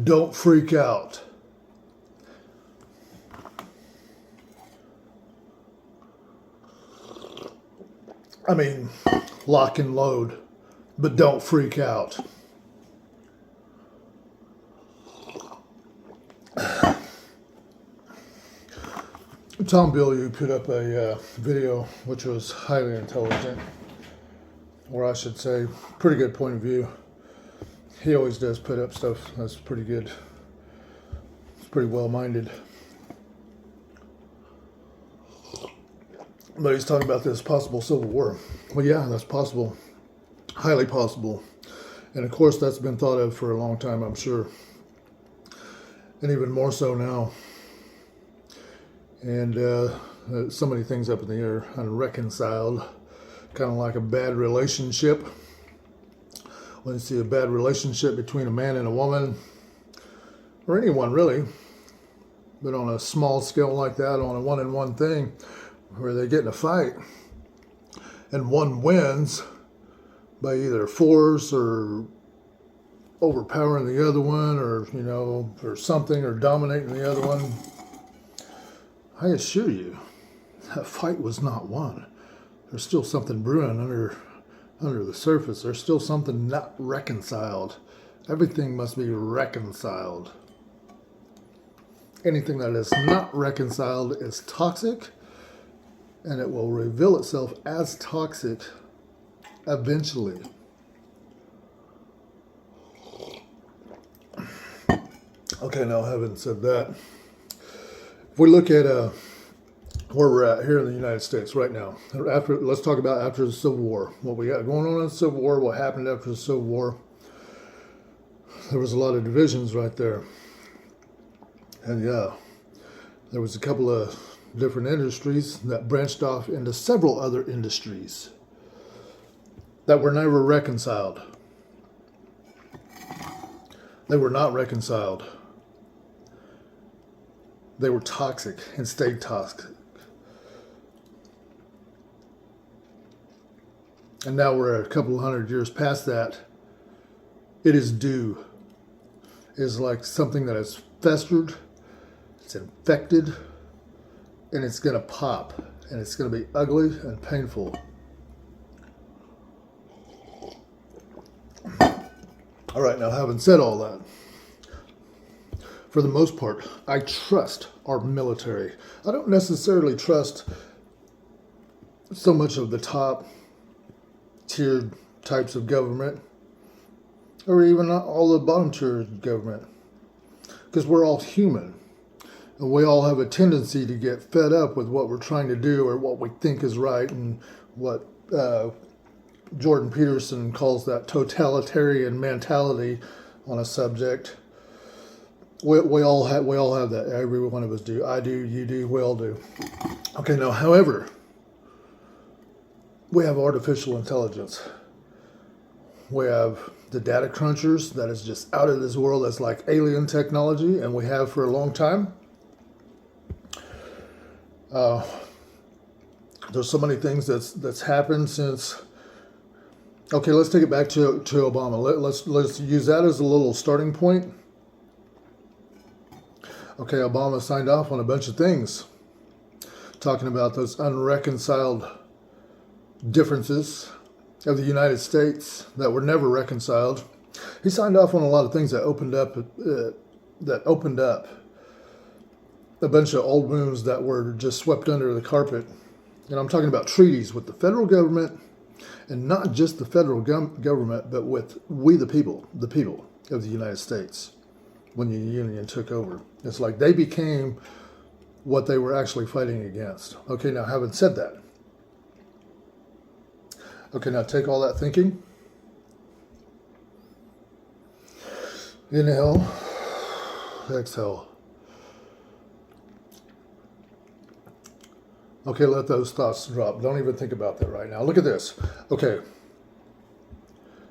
Don't freak out. I mean, lock and load, but don't freak out. Tom Bilyeu put up a video which was highly intelligent, or I should say, pretty good point of view. He always does put up stuff that's pretty good. It's pretty well-minded. But he's talking about this possible civil war. Well, yeah, that's possible. Highly possible. And of course, that's been thought of for a long time, I'm sure. And even more so now. And so many things up in the air, unreconciled. Kind of like a bad relationship. When you see a bad relationship between a man and a woman, or anyone really, but on a small scale like that, on a one-on-one thing, where they get in a fight, and one wins by either force or overpowering the other one, or or something, or dominating the other one. I assure you, that fight was not won. There's still something brewing under the surface. There's still something not reconciled. Everything must be reconciled. Anything that is not reconciled is toxic, and it will reveal itself as toxic eventually. Okay, now having said that, if we look at where we're at here in the United States right now, let's talk about after the Civil War. What we got going on in the Civil War, what happened after the Civil War. There was a lot of divisions right there. And yeah, there was a couple of different industries that branched off into several other industries that were never reconciled. They were not reconciled. They were toxic and stayed toxic. And now we're a couple of hundred years past that. It is due. It is like something that has festered, it's infected, and it's going to pop. And it's going to be ugly and painful. All right, now having said all that, for the most part, I trust our military. I don't necessarily trust so much of the top tiered types of government, or even all the bottom tier government, because we're all human, and we all have a tendency to get fed up with what we're trying to do or what we think is right, and what Jordan Peterson calls that totalitarian mentality on a subject. We all have that. Every one of us do. I do. You do. We all do. Okay. Now, however, we have artificial intelligence. We have the data crunchers that is just out of this world. That's like alien technology, and we have for a long time. There's so many things that's happened since. Okay, let's take it back to Obama. Let's use that as a little starting point. Okay, Obama signed off on a bunch of things, talking about those unreconciled differences of the United States that were never reconciled. He signed off on a lot of things that opened up a bunch of old wounds that were just swept under the carpet. And I'm talking about treaties with the federal government, and not just the federal government, but with we the people of the United States. When the Union took over, it's like they became what they were actually fighting against. Okay, now having said that, okay, now take all that thinking, inhale, exhale. Okay, let those thoughts drop. Don't even think about that right now. Look at this. Okay,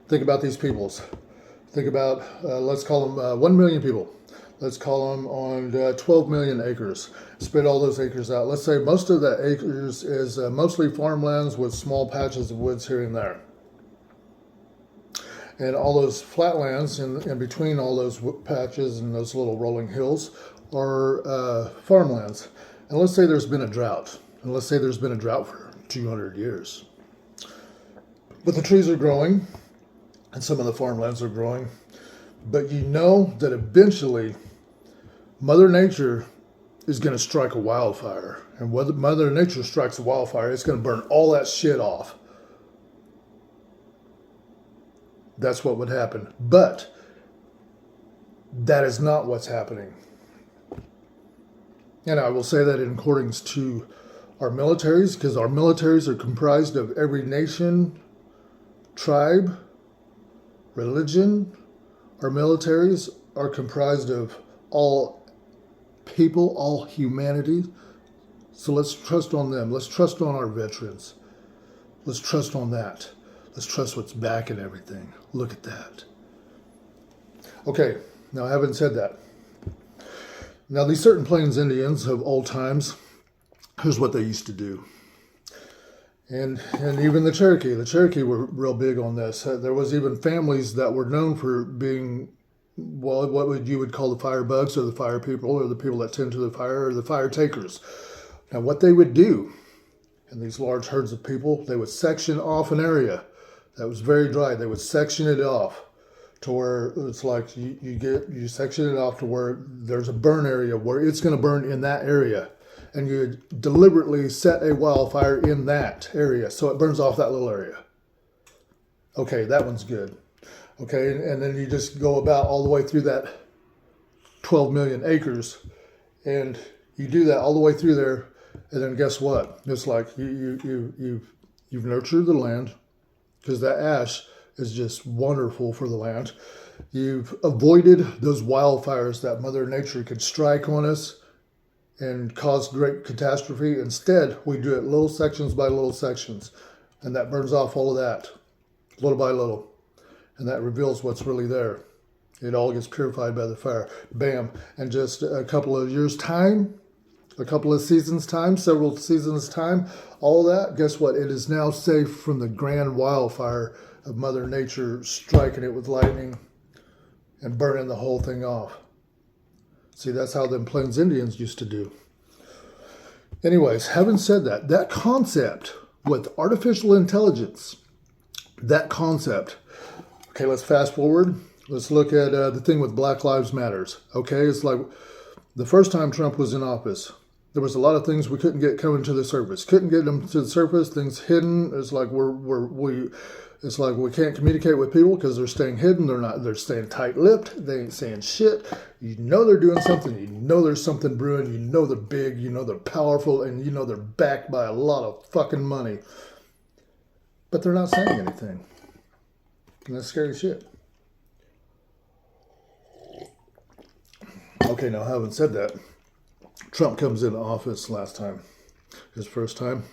think about these peoples. Think about, let's call them 1 million people. Let's call them on 12 million acres. Spread all those acres out. Let's say most of that acres is mostly farmlands with small patches of woods here and there. And all those flatlands in between all those patches and those little rolling hills are farmlands. And let's say there's been a drought. And let's say there's been a drought for 200 years. But the trees are growing, and some of the farmlands are growing. But you know that eventually Mother Nature is going to strike a wildfire. And when Mother Nature strikes a wildfire, it's going to burn all that shit off. That's what would happen. But that is not what's happening. And I will say that in accordance to our militaries, because our militaries are comprised of every nation, tribe, religion. Our militaries are comprised of all people, all humanity. So let's trust on them. Let's trust on our veterans. Let's trust on that. Let's trust what's back and everything. Look at that. Okay, now having said that, now these certain Plains Indians of old times, here's what they used to do. And even the Cherokee were real big on this. There was even families that were known for being, well, what you would call the firebugs, or the fire people, or the people that tend to the fire, or the fire takers. Now what they would do in these large herds of people, they would section off an area that was very dry. They would section it off to where it's like you section it off to where there's a burn area where it's going to burn in that area. And you deliberately set a wildfire in that area so it burns off that little area. Okay, that one's good. Okay, and then you just go about all the way through that 12 million acres, and you do that all the way through there, and then guess what? It's like you've nurtured the land, because that ash is just wonderful for the land. You've avoided those wildfires that Mother Nature could strike on us and cause great catastrophe. Instead, we do it little sections by little sections, and that burns off all of that, little by little, and that reveals what's really there. It all gets purified by the fire. Bam. And just a couple of years' time, a couple of seasons' time, several seasons' time, all that, guess what? It is now safe from the grand wildfire of Mother Nature striking it with lightning and burning the whole thing off. See, that's how them Plains Indians used to do. Anyways, having said that, that concept with artificial intelligence, that concept, okay, let's fast forward. Let's look at the thing with Black Lives Matters. Okay, it's like the first time Trump was in office, there was a lot of things we couldn't get coming to the surface. Couldn't get them to the surface. Things hidden. It's like it's like we can't communicate with people because they're staying hidden. They're staying tight-lipped. They ain't saying shit. You know they're doing something. You know there's something brewing. You know they're big. You know they're powerful, and you know they're backed by a lot of fucking money. But they're not saying anything. And that's scary shit. Okay, now having said that, Trump comes into office last time, his first time.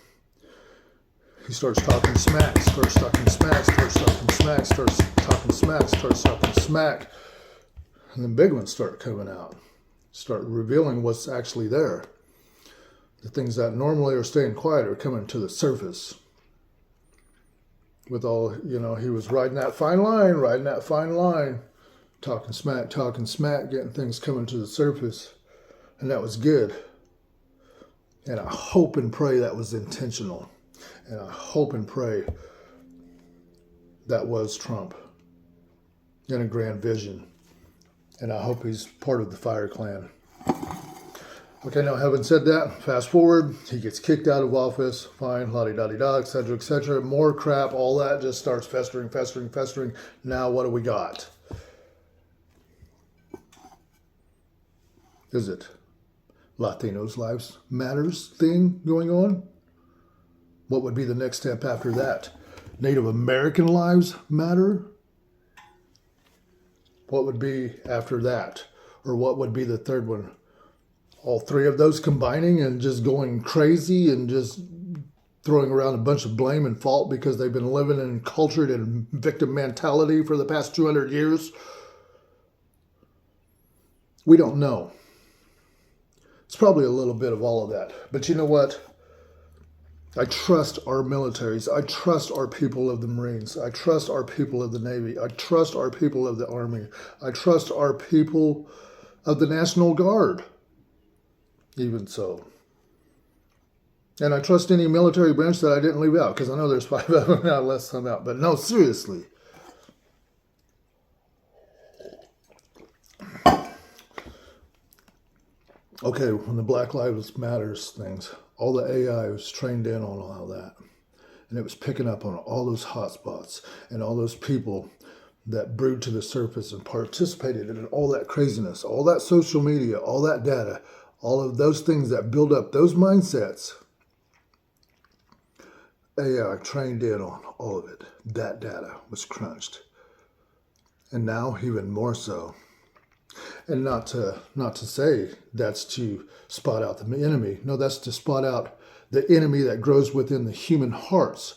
He starts talking smack, starts talking smack, starts talking smack, starts talking smack, starts talking smack. And then big ones start coming out, start revealing what's actually there. The things that normally are staying quiet are coming to the surface. With all, he was riding that fine line, talking smack, getting things coming to the surface. And that was good. And I hope and pray that was intentional. And I hope and pray that was Trump in a grand vision. And I hope he's part of the Fire Clan. Okay, now having said that, fast forward, he gets kicked out of office, fine, la-di-da-di-da, etc., etc. More crap, all that just starts festering. Now what do we got? Is it Latinos' Lives Matters thing going on? What would be the next step after that? Native American lives matter? What would be after that? Or what would be the third one? All three of those combining and just going crazy and just throwing around a bunch of blame and fault because they've been living in cultured and victim mentality for the past 200 years? We don't know. It's probably a little bit of all of that. But you know what? I trust our militaries. I trust our people of the Marines. I trust our people of the Navy. I trust our people of the Army. I trust our people of the National Guard, even so. And I trust any military branch that I didn't leave out, because I know there's 5 of them now, less some out. But no, seriously. Okay, when the Black Lives Matters things, all the AI was trained in on all that. And it was picking up on all those hotspots and all those people that brewed to the surface and participated in all that craziness, all that social media, all that data, all of those things that build up those mindsets. AI trained in on all of it. That data was crunched. And now even more so. And not to say that's to spot out the enemy. No, that's to spot out the enemy that grows within the human hearts.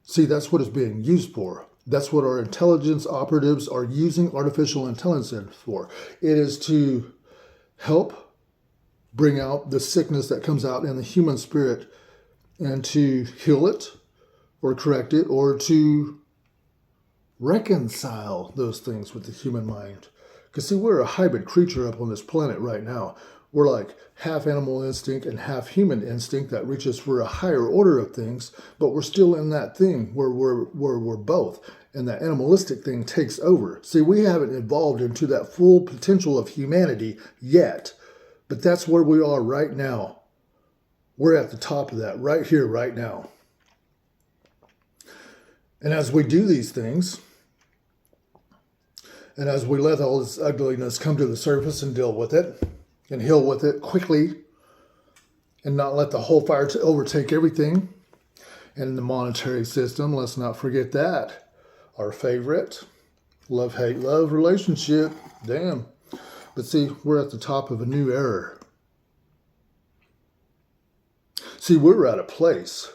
See, that's what it's being used for. That's what our intelligence operatives are using artificial intelligence for. It is to help bring out the sickness that comes out in the human spirit and to heal it or correct it or to reconcile those things with the human mind. Because see, we're a hybrid creature up on this planet right now. We're like half animal instinct and half human instinct that reaches for a higher order of things, but we're still in that thing where we're both, and that animalistic thing takes over. See, we haven't evolved into that full potential of humanity yet, but that's where we are right now. We're at the top of that right here, right now. And as we do these things, and as we let all this ugliness come to the surface and deal with it, and heal with it quickly, and not let the whole fire overtake everything. And the monetary system, let's not forget that. Our favorite, love-hate love relationship. Damn. But see, we're at the top of a new era. See, we're at a place.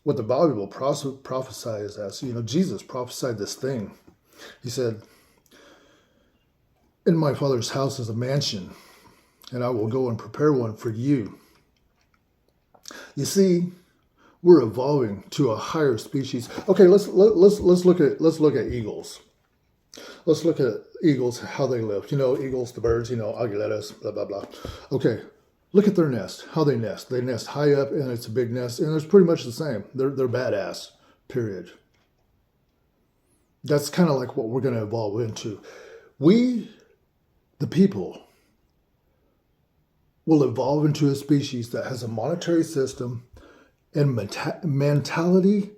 What the Bible prophesies as, Jesus prophesied this thing. He said, in my Father's house is a mansion, and I will go and prepare one for you. You see, we're evolving to a higher species. Okay, let's look at eagles. Let's look at eagles, how they live. Eagles, the birds, aguileras, blah blah blah. Okay, look at their nest, how they nest. They nest high up, and it's a big nest, and it's pretty much the same. They're badass. Period. That's kind of like what we're going to evolve into. We, the people, will evolve into a species that has a monetary system and mentality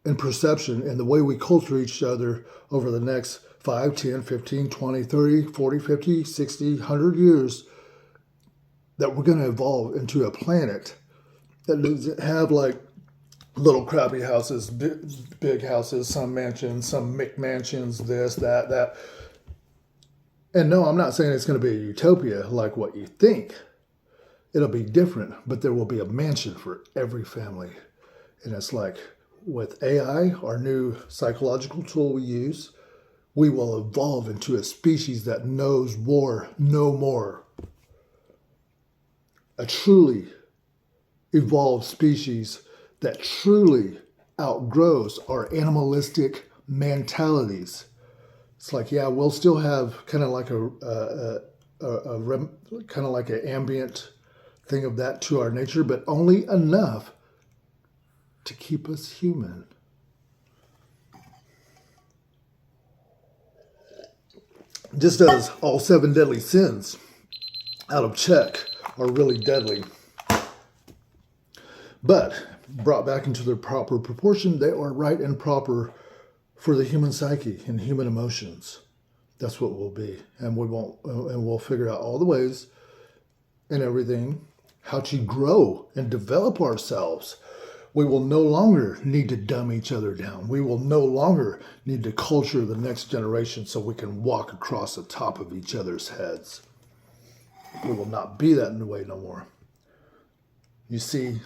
and perception and the way we culture each other over the next 5, 10, 15, 20, 30, 40, 50, 60, 100 years, that we're going to evolve into a planet that doesn't have like little crappy houses, big houses, some mansions, some McMansions, this, that. And no, I'm not saying it's going to be a utopia like what you think. It'll be different, but there will be a mansion for every family. And it's like with AI, our new psychological tool we use, we will evolve into a species that knows war no more. A truly evolved species that truly outgrows our animalistic mentalities. It's like, yeah, we'll still have kind of like an ambient thing of that to our nature, but only enough to keep us human. Just as all 7 deadly sins out of check are really deadly. But brought back into their proper proportion, they are right and proper for the human psyche and human emotions. That's what we'll be. And we'll figure out all the ways and everything, how to grow and develop ourselves. We will no longer need to dumb each other down. We will no longer need to culture the next generation so we can walk across the top of each other's heads. We will not be that in the way no more. You see,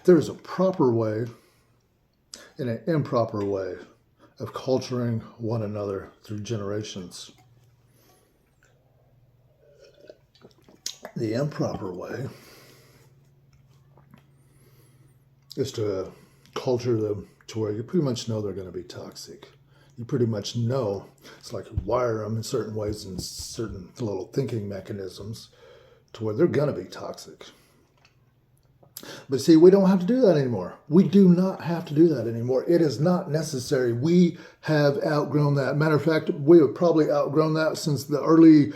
there is a proper way and an improper way of culturing one another through generations. The improper way is to culture them to where you pretty much know they're going to be toxic. You pretty much know. It's like you wire them in certain ways and certain little thinking mechanisms to where they're going to be toxic. But see, we don't have to do that anymore. We do not have to do that anymore. It is not necessary. We have outgrown that. Matter of fact, we have probably outgrown that since the early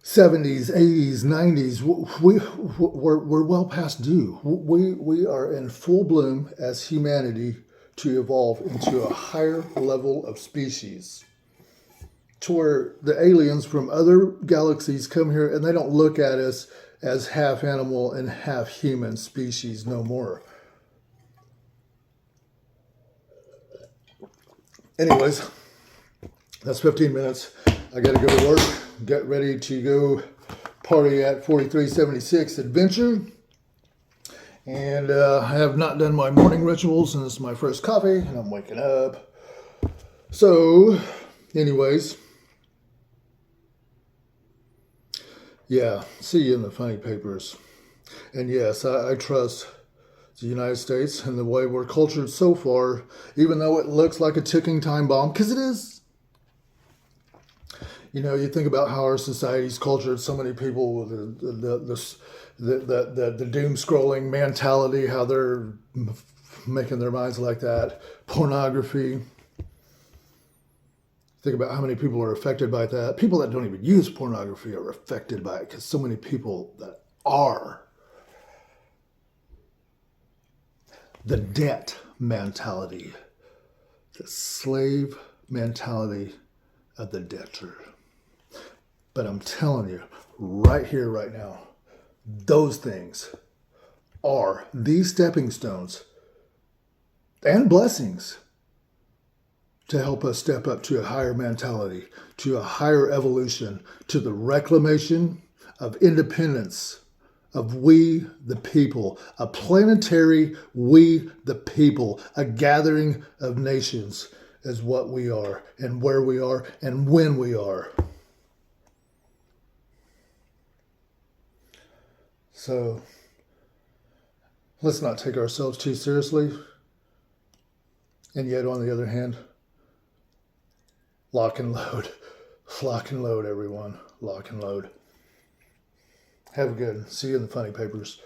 70s, 80s, 90s. We're well past due. We are in full bloom as humanity to evolve into a higher level of species, to where the aliens from other galaxies come here and they don't look at us as half animal and half human species no more. Anyways, that's 15 minutes. I got to go to work, get ready to go party at 4376 Adventure. And I have not done my morning rituals, and this is my first coffee, and I'm waking up. So, anyways, yeah, see you in the funny papers. And yes, I trust the United States and the way we're cultured so far, even though it looks like a ticking time bomb, because it is. You know, you think about how our society's cultured, so many people with the doom scrolling mentality, how they're making their minds like that. Pornography. Think about how many people are affected by that. People that don't even use pornography are affected by it because so many people that are. The debt mentality, the slave mentality of the debtor. But I'm telling you, right here, right now, those things are the stepping stones and blessings to help us step up to a higher mentality, to a higher evolution, to the reclamation of independence, of we the people, a planetary we the people, a gathering of nations is what we are and where we are and when we are. So let's not take ourselves too seriously. And yet, on the other hand, lock and load. Lock and load, everyone. Lock and load. Have a good. See you in the funny papers.